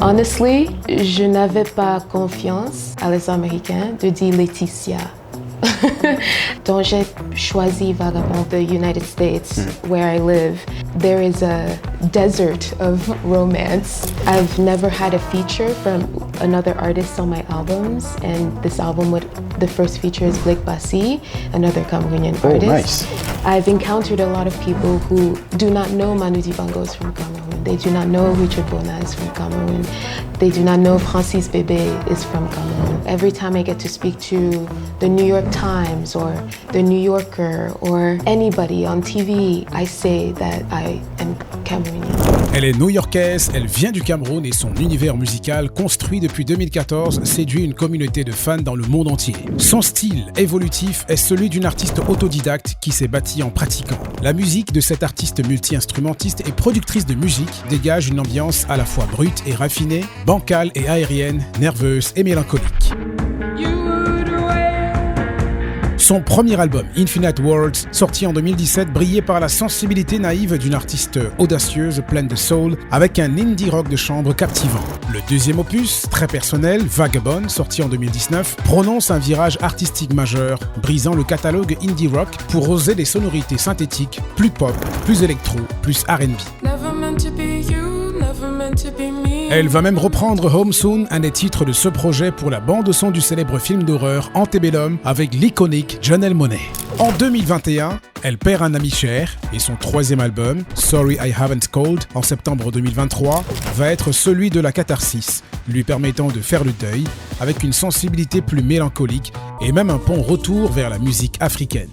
Honestly, je n'avais pas confiance à les Américains de dire Laetitia. Donc j'ai choisi Vagabon, the United States, where I live. There is a desert of romance. I've never had a feature from another artist on my albums, and this album the first feature is Blake Bassi, another Cameroonian artist. Nice. I've encountered a lot of people who do not know Manu Dibango is from Cameroon. They do not know Richard Bona is from Cameroon. They do not know Francis Bébé is from Cameroon. Every time I get to speak to the New York Times or the New Yorker or anybody on TV, I say that I am Cameroonian. Elle est new-yorkaise, elle vient du Cameroun et son univers musical, construit depuis 2014, séduit une communauté de fans dans le monde entier. Son style évolutif est celui d'une artiste autodidacte qui s'est bâtie en pratiquant. La musique de cette artiste multi-instrumentiste et productrice de musique dégage une ambiance à la fois brute et raffinée, bancale et aérienne, nerveuse et mélancolique. Son premier album, Infinite Worlds, sorti en 2017, brillait par la sensibilité naïve d'une artiste audacieuse, pleine de soul, avec un indie rock de chambre captivant. Le deuxième opus, très personnel, Vagabon, sorti en 2019, prononce un virage artistique majeur, brisant le catalogue indie rock pour oser des sonorités synthétiques, plus pop, plus électro, plus R&B. Elle va même reprendre Home Soon, un des titres de ce projet pour la bande-son du célèbre film d'horreur Antebellum avec l'iconique Janelle Monáe. En 2021, elle perd un ami cher et son troisième album, Sorry I Haven't Called, en septembre 2023, va être celui de la catharsis, lui permettant de faire le deuil avec une sensibilité plus mélancolique et même un pont retour vers la musique africaine.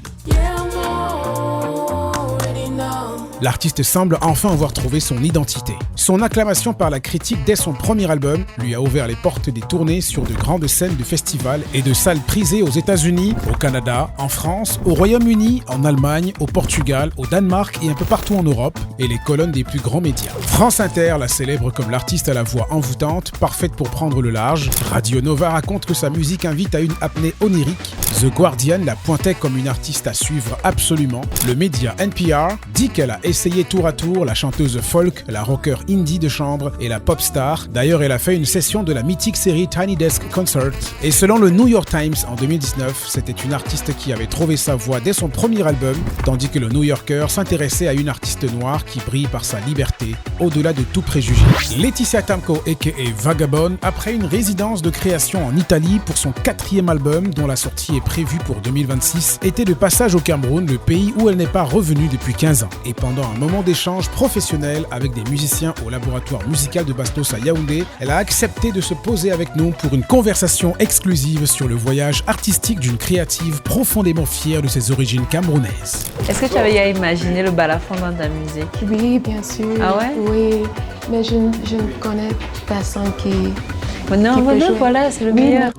L'artiste semble enfin avoir trouvé son identité. Son acclamation par la critique dès son premier album lui a ouvert les portes des tournées sur de grandes scènes de festivals et de salles prisées aux États-Unis, au Canada, en France, au Royaume-Uni, en Allemagne, au Portugal, au Danemark et un peu partout en Europe, et les colonnes des plus grands médias. France Inter la célèbre comme l'artiste à la voix envoûtante, parfaite pour prendre le large. Radio Nova raconte que sa musique invite à une apnée onirique. The Guardian la pointait comme une artiste à suivre absolument. Le média NPR dit qu'elle a essayé tour à tour la chanteuse folk, la rocker indie de chambre et la pop star. D'ailleurs, elle a fait une session de la mythique série Tiny Desk Concert. Et selon le New York Times en 2019, c'était une artiste qui avait trouvé sa voix dès son premier album, tandis que le New Yorker s'intéressait à une artiste noire qui brille par sa liberté, au-delà de tout préjugé. Laetitia Tamko, a.k.a. Vagabon, après une résidence de création en Italie pour son quatrième album, dont la sortie est prévue pour 2026, était de passage au Cameroun, le pays où elle n'est pas revenue depuis 15 ans. Et pendant un moment d'échange professionnel avec des musiciens au Laboratoire Musical de Bastos à Yaoundé, elle a accepté de se poser avec nous pour une conversation exclusive sur le voyage artistique d'une créative profondément fière de ses origines camerounaises. Est-ce que tu avais imaginé le balafon dans ta musique? Oui, bien sûr. Ah ouais? Oui, mais je ne connais personne qui Non, peut jouer. voilà, c'est le meilleur.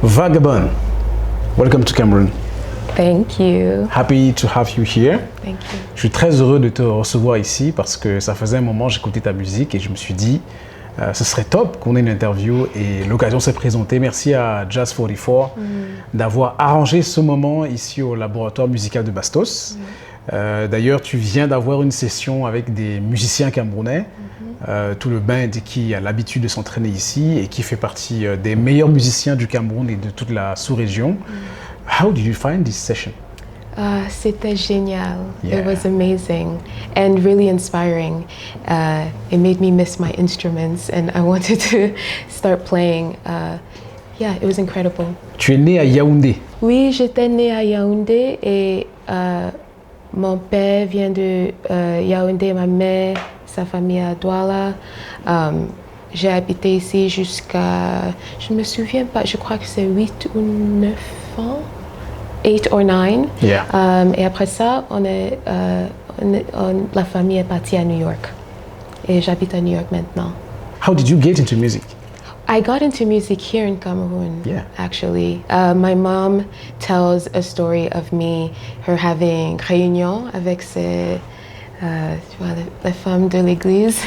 Vagabon, welcome to Cameroon. Thank you. Happy to have you here. Thank you. Je suis très heureux de te recevoir ici parce que ça faisait un moment que j'écoutais ta musique et je me suis dit ce serait top qu'on ait une interview et l'occasion s'est présentée. Merci à Jazz 44 d'avoir arrangé ce moment ici au Laboratoire Musical de Bastos. D'ailleurs, tu viens d'avoir une session avec des musiciens camerounais, tout le band qui a l'habitude de s'entraîner ici et qui fait partie des meilleurs musiciens du Cameroun et de toute la sous-région. How did you find this session? C'était génial. Yeah. It was amazing and really inspiring. It made me miss my instruments and I wanted to start playing. Yeah, it was incredible. Tu es né à Yaoundé. Oui, j'étais née à Yaoundé et mon père vient de Yaoundé, ma mère, sa famille à Douala. J'ai habité ici jusqu'à, je ne me souviens pas, je crois que c'est 8 ou 9 ans. 8 or 9. Yeah. Et après ça, la famille est partie à New York. Et j'habite à New York maintenant. How did you get into music? I got into music here in Cameroon, Yeah. actually. My mom tells a story of me, her having réunion avec tu vois, les femmes de l'église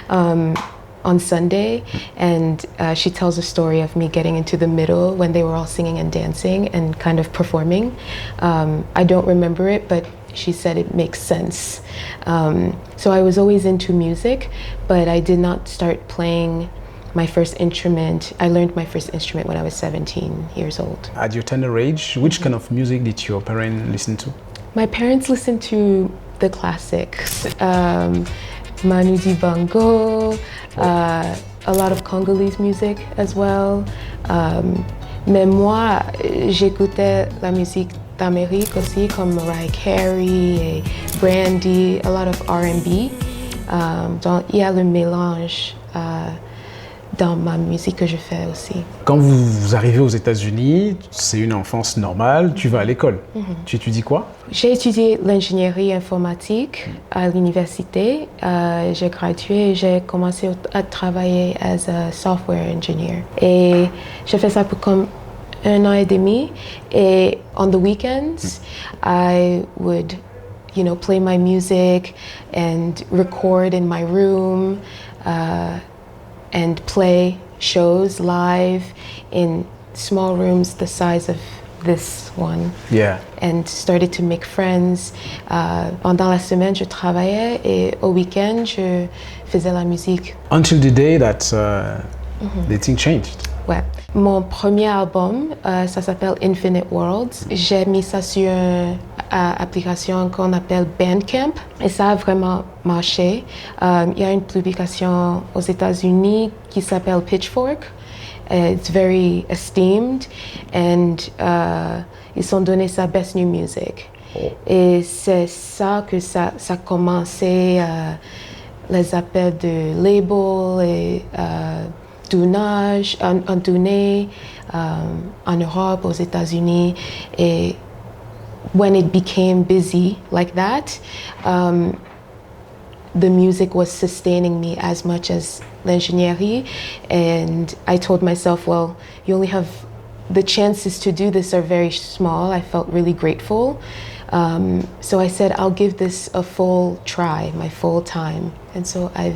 on Sunday, and she tells a story of me getting into the middle when they were all singing and dancing and kind of performing. I don't remember it, but she said it makes sense. So I was always into music, but I did not start playing my first instrument. I learned my first instrument when I was 17 years old. At your tender age, which kind of music did your parents listen to? My parents listened to the classics, Manu Dibango, a lot of Congolese music as well. Mais moi, j'écoutais la musique d'Amérique aussi, comme Mariah Carey et Brandy, a lot of R&B. Donc il y a le mélange dans ma musique que je fais aussi. Quand vous arrivez aux États-Unis, c'est une enfance normale, tu vas à l'école. Tu étudies quoi? J'ai étudié l'ingénierie informatique à l'université. J'ai gradué et j'ai commencé à travailler as a software engineer. Et j'ai fait ça pour comme 1 an et demi. Et on the weekends, I would, play my music and record in my room. And play shows live in small rooms the size of this one. Yeah. And started to make friends. Pendant la semaine, je travaillais et au week-end, je faisais la musique. Until the day that the thing changed. Ouais. Mon premier album, ça s'appelle Infinite Worlds. J'ai mis ça sur une application qu'on appelle Bandcamp et ça a vraiment marché. Il y a une publication aux États-Unis qui s'appelle Pitchfork. It's very esteemed and ils ont donné ça Best New Music. Oh. Et c'est ça que ça a commencé, les appels de label et tournage, en tournée en Europe, aux États-Unis. Et when it became busy like that, the music was sustaining me as much as l'ingénierie. And I told myself, well, you only have, the chances to do this are very small. I felt really grateful. So I said, I'll give this a full try, my full time. And so I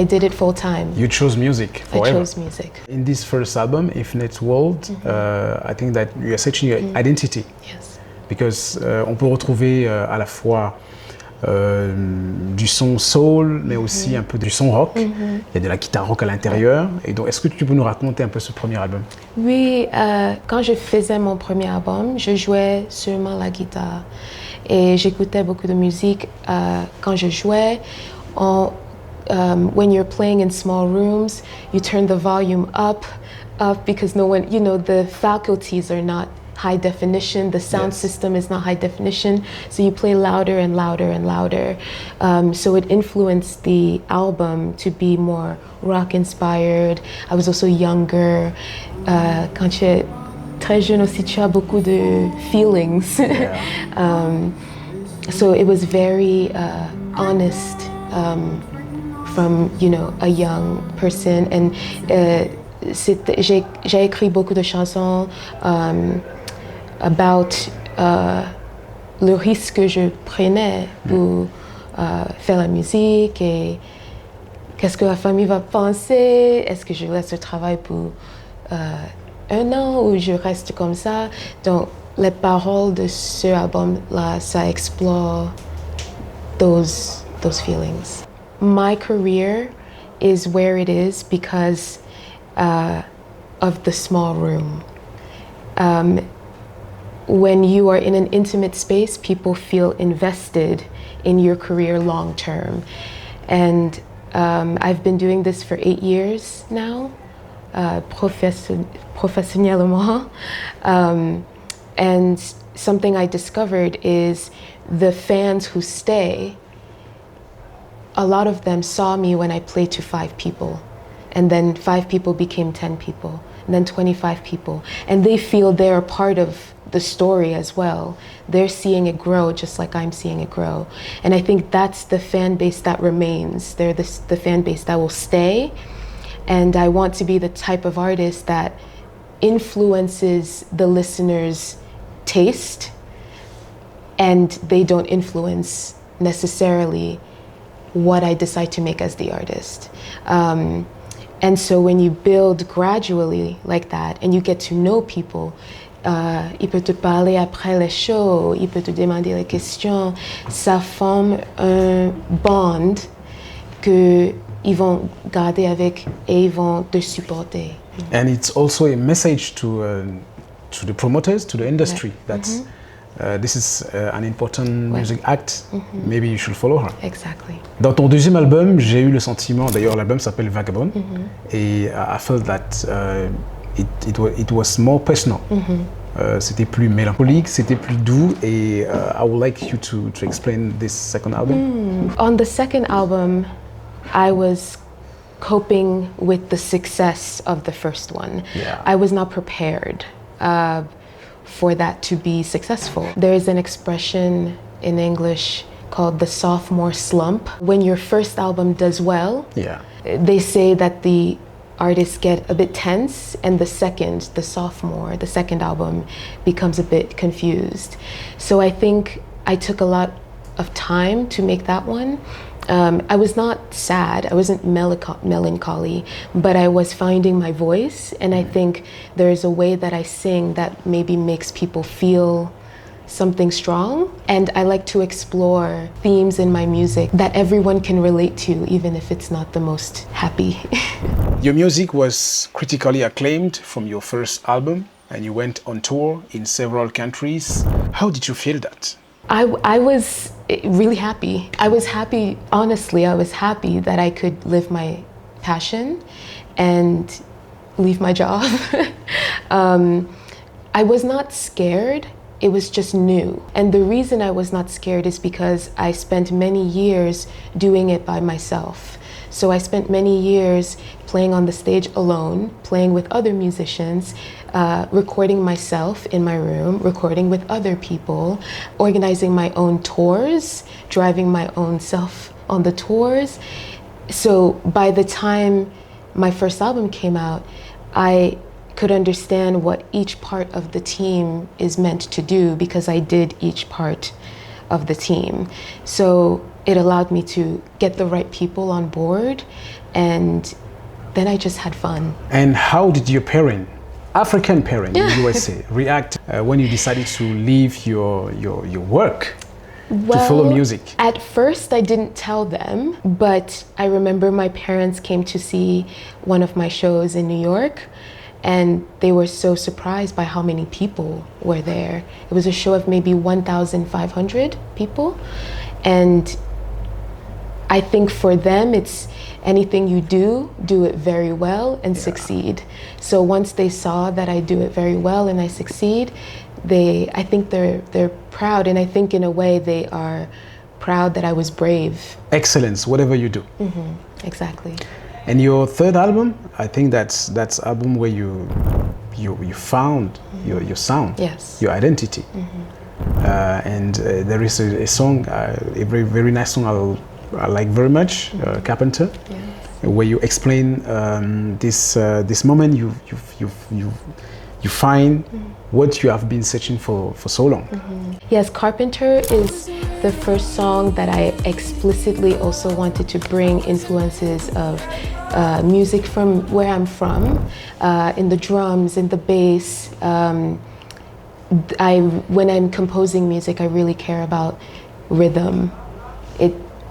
did it full time. You chose music forever. I chose music. In this first album, Infinite World, I think that you are searching your identity. Yes. Because on peut retrouver à la fois du son soul, mais aussi un peu du son rock. Il y a de la guitare rock à l'intérieur. Et donc, est-ce que tu peux nous raconter un peu ce premier album? Oui, quand je faisais mon premier album, je jouais seulement la guitare. Et j'écoutais beaucoup de musique quand je jouais. When you're playing in small rooms, you turn the volume up because no one, the faculties are not high definition, the sound system is not high definition, so you play louder and louder and louder. So it influenced the album to be more rock inspired. I was also younger. Quand tu es très jeune aussi, tu as beaucoup de feelings. So it was very honest. From a young person, and j'ai écrit beaucoup de chansons about le risque que je prenais pour faire la musique et qu'est-ce que la famille va penser, est-ce que je laisse le travail pour 1 an ou je reste comme ça. Donc les paroles de ce album-là, ça explore those feelings. My career is where it is because of the small room. When you are in an intimate space, people feel invested in your career long term. And I've been doing this for 8 years now, professionnellement. And something I discovered is the fans who stay, a lot of them saw me when I played to 5 people. And then 5 people became 10 people. and then 25 people. And they feel they're a part of the story as well. They're seeing it grow just like I'm seeing it grow. And I think that's the fan base that remains. They're the fan base that will stay. And I want to be the type of artist that influences the listener's taste, and they don't influence necessarily what I decide to make as the artist. And so when you build gradually like that and you get to know people, il peut te parler après les shows, il peut te demander les questions, ça forme un bond que ils vont garder avec et ils vont te supporter. And it's also a message to the promoters, to the industry, that this is an important music act. Maybe you should follow her. Exactly. Dans ton deuxième album, j'ai eu le sentiment, d'ailleurs l'album s'appelle Vagabon, et I felt that it was more personal. C'était plus mélancolique, c'était plus doux, et I would like you to explain this second album. On the second album, I was coping with the success of the first one. Yeah. I was not prepared for that to be successful. There is an expression in English called the sophomore slump. When your first album does well, they say that the artists get a bit tense, and the second album becomes a bit confused. So I think I took a lot of time to make that one. I was not sad, I wasn't melancholy, but I was finding my voice, and I think there's a way that I sing that maybe makes people feel something strong. And I like to explore themes in my music that everyone can relate to, even if it's not the most happy. Your music was critically acclaimed from your first album, and you went on tour in several countries. How did you feel that? I was really happy. I was happy, honestly, I was happy that I could live my passion and leave my job. I was not scared, it was just new. And the reason I was not scared is because I spent many years doing it by myself. So I spent many years playing on the stage alone, playing with other musicians, recording myself in my room, recording with other people, organizing my own tours, driving my own self on the tours. So by the time my first album came out, I could understand what each part of the team is meant to do because I did each part of the team. So it allowed me to get the right people on board, and then I just had fun. And how did your African parent in the USA react when you decided to leave your work to follow music? At first I didn't tell them, but I remember my parents came to see one of my shows in New York, and they were so surprised by how many people were there. It was a show of maybe 1,500 people, and I think for them it's anything you do it very well and succeed. So once they saw that I do it very well and I succeed, I think they're proud, and I think in a way they are proud that I was brave. Excellence, whatever you do. Exactly. And your third album, I think that's album where you found your sound, your identity. And there is a song, a very, very nice song I like very much, Carpenter, where you explain this moment you find what you have been searching for so long. Yes, Carpenter is the first song that I explicitly also wanted to bring influences of music from where I'm from, in the drums, in the bass. When I'm composing music, I really care about rhythm.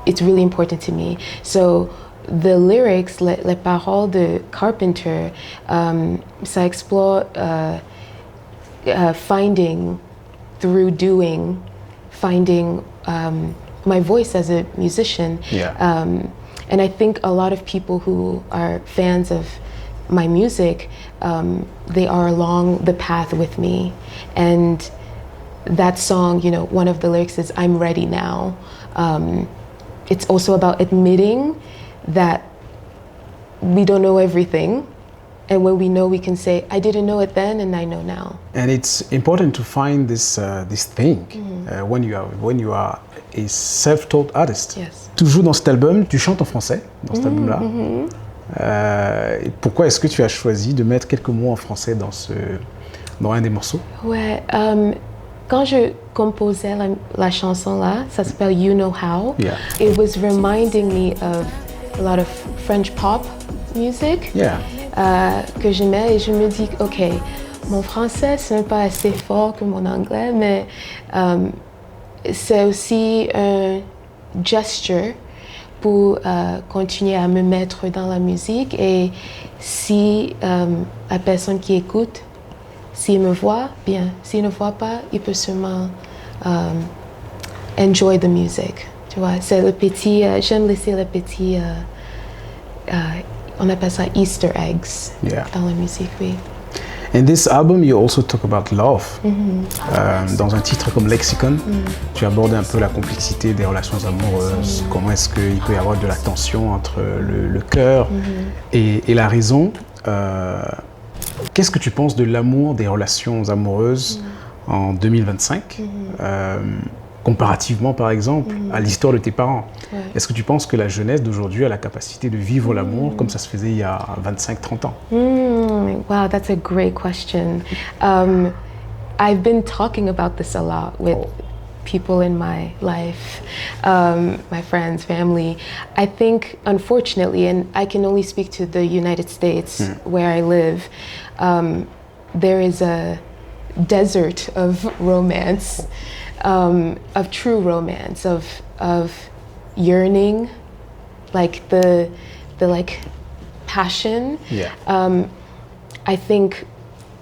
It's really important to me. So the lyrics, les paroles de Carpenter, ça explore finding through doing, finding my voice as a musician. And I think a lot of people who are fans of my music, they are along the path with me. And that song, one of the lyrics is, "I'm ready now." It's also about admitting that we don't know everything, And when we know, we can say, I didn't know it then and I know now. And it's important to find this thing when you are a self-taught artist. Yes. Toujours dans cet album, tu chantes en français, dans cet album-là. Et pourquoi est-ce que tu as choisi de mettre quelques mots en français dans un des morceaux? Ouais, quand je composais la chanson là, ça s'appelle You Know How. Yeah. It was reminding me of a lot of French pop music. Yeah. Que j'aimais et je me dis, ok, mon français ce n'est pas assez fort que mon anglais, mais c'est aussi un gesture pour continuer à me mettre dans la musique et si la personne qui écoute, s'il me voit, bien, s'il ne voit pas, il peut sûrement enjoy the music. Tu vois, c'est le petit, j'aime laisser le petit, on appelle ça Easter eggs dans la musique, oui. In this album, you also talk about love. Dans un titre comme Lexicon, tu abordes un peu la complexité des relations amoureuses, comment est-ce qu'il peut y avoir de la tension entre le cœur et la raison. Qu'est-ce que tu penses de l'amour des relations amoureuses en 2025 comparativement par exemple à l'histoire de tes parents? Est-ce que tu penses que la jeunesse d'aujourd'hui a la capacité de vivre l'amour comme ça se faisait il y a 25-30 ans? Wow, that's a great question. I've been talking about this a lot with people in my life, my friends, family. I think, unfortunately, and I can only speak to the United States where I live, there is a desert of romance, of true romance, of yearning, like the like passion. I think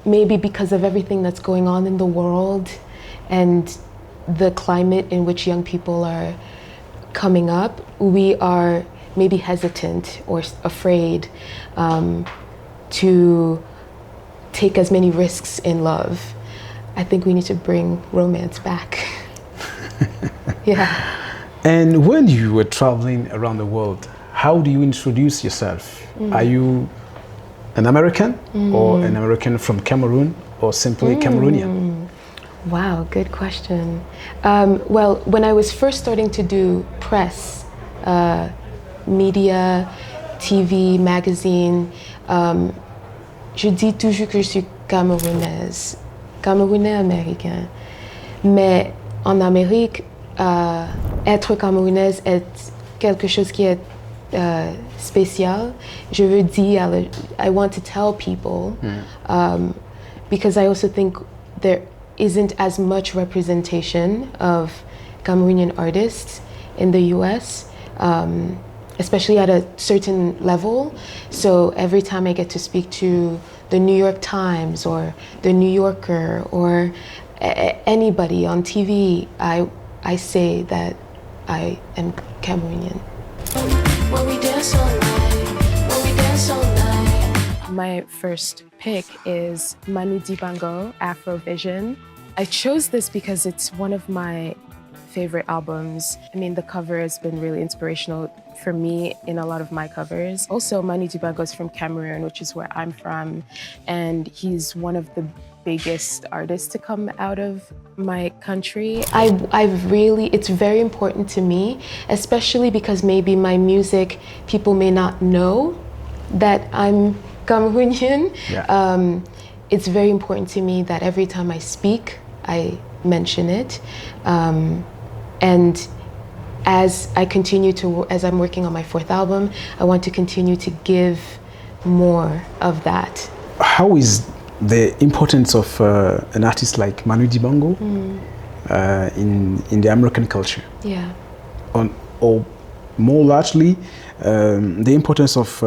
maybe because of everything that's going on in the world and the climate in which young people are coming up, we are maybe hesitant or afraid to take as many risks in love. I think we need to bring romance back. Yeah. And when you were traveling around the world, how do you introduce yourself? Are you an American or an American from Cameroon or simply Cameroonian? Wow, good question. Well, when I was first starting to do press, media, TV, magazine, je dis toujours que je suis camerounaise, camerounais américain. Mais en Amérique, être camerounaise est quelque chose qui est spécial. Je veux dire, I want to tell people, because I also think there isn't as much representation of Cameroonian artists in the US, especially at a certain level. So every time I get to speak to the New York Times or the New Yorker or anybody on TV, I say that I am Cameroonian. When we dance all night, when we dance all night. My first pick is Manu Dibango, Afrovision. I chose this because it's one of my favorite albums. I mean, the cover has been really inspirational for me in a lot of my covers. Also, Manu Dibango is from Cameroon, which is where I'm from, and he's one of the biggest artists to come out of my country. It's very important to me, especially because maybe my music, people may not know that I'm Cameroonian. It's very important to me that every time I speak, I mention it. And as I'm working on my fourth album, I want to continue to give more of that. How is the importance of an artist like Manu Dibango in the American culture? Yeah. Or more largely, the importance of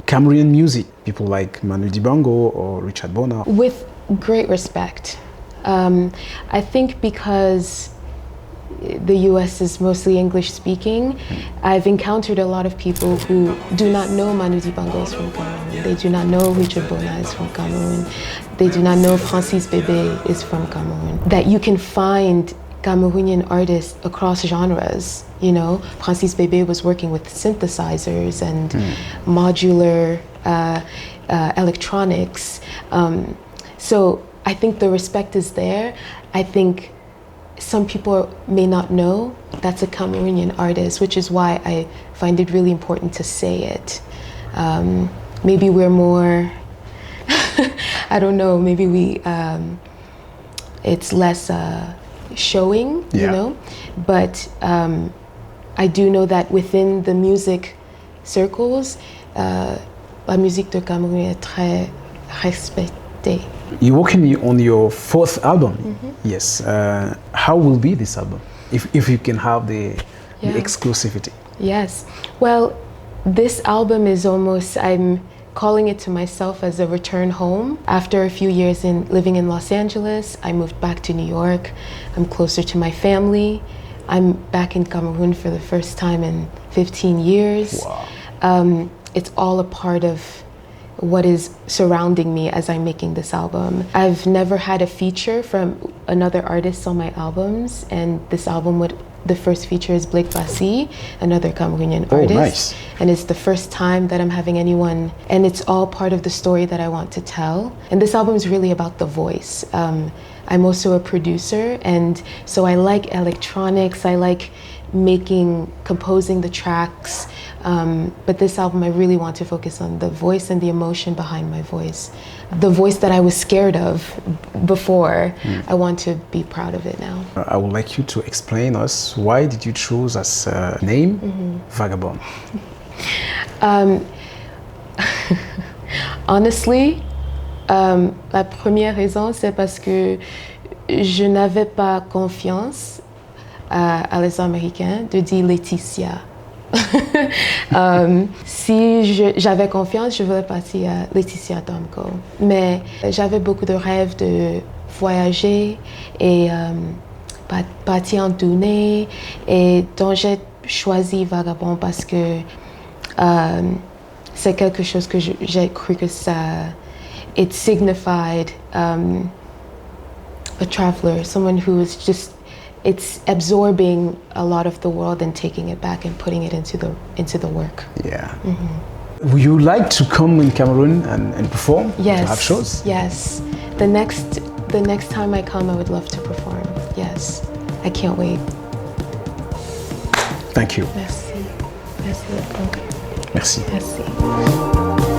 Cameroonian music, people like Manu Dibango or Richard Bona? With great respect. I think because the US is mostly English speaking, I've encountered a lot of people who do not know Manu Dibango is from Cameroon. They do not know Richard Bona is from Cameroon. They do not know Francis Bébé is from Cameroon. That you can find Cameroonian artists across genres. You know, Francis Bébé was working with synthesizers and modular electronics. So I think the respect is there. I think some people may not know that's a Cameroonian artist, which is why I find it really important to say it. Maybe we're more, I don't know, maybe it's less showing, you know, but I do know that within the music circles, la musique de Cameroun est très respectée. You're working on your fourth album. Yes. How will be this album? If you can have the exclusivity. Yes. Well, this album is almost, I'm calling it to myself as a return home. After a few years in living in Los Angeles, I moved back to New York. I'm closer to my family. I'm back in Cameroon for the first time in 15 years. Wow. It's all a part of what is surrounding me as I'm making this album. I've never had a feature from another artist on my albums, and this album the first feature is Blake Bassi, another Cameroonian artist. Nice. And it's the first time that I'm having anyone, and it's all part of the story that I want to tell. And this album is really about the voice. I'm also a producer, and so I like electronics, I like composing the tracks, but this album I really want to focus on the voice and the emotion behind my voice. The voice that I was scared of before, I want to be proud of it now. I would like you to explain us, why did you choose as name Vagabon? Honestly, la première raison, c'est parce que je n'avais pas confiance à les Américains de dire Laetitia. Si j'avais confiance, je voulais partir à Laetitia Domko. Mais j'avais beaucoup de rêves de voyager et partir en tournée. Et donc j'ai choisi Vagabon parce que c'est quelque chose que j'ai cru que it signified a traveler, someone who is just, it's absorbing a lot of the world and taking it back and putting it into the work. Yeah. Would you like to come in Cameroon and perform? Yes. To have shows? Yes. The next time I come, I would love to perform. Yes. I can't wait. Thank you. Merci. Merci. Merci. Merci.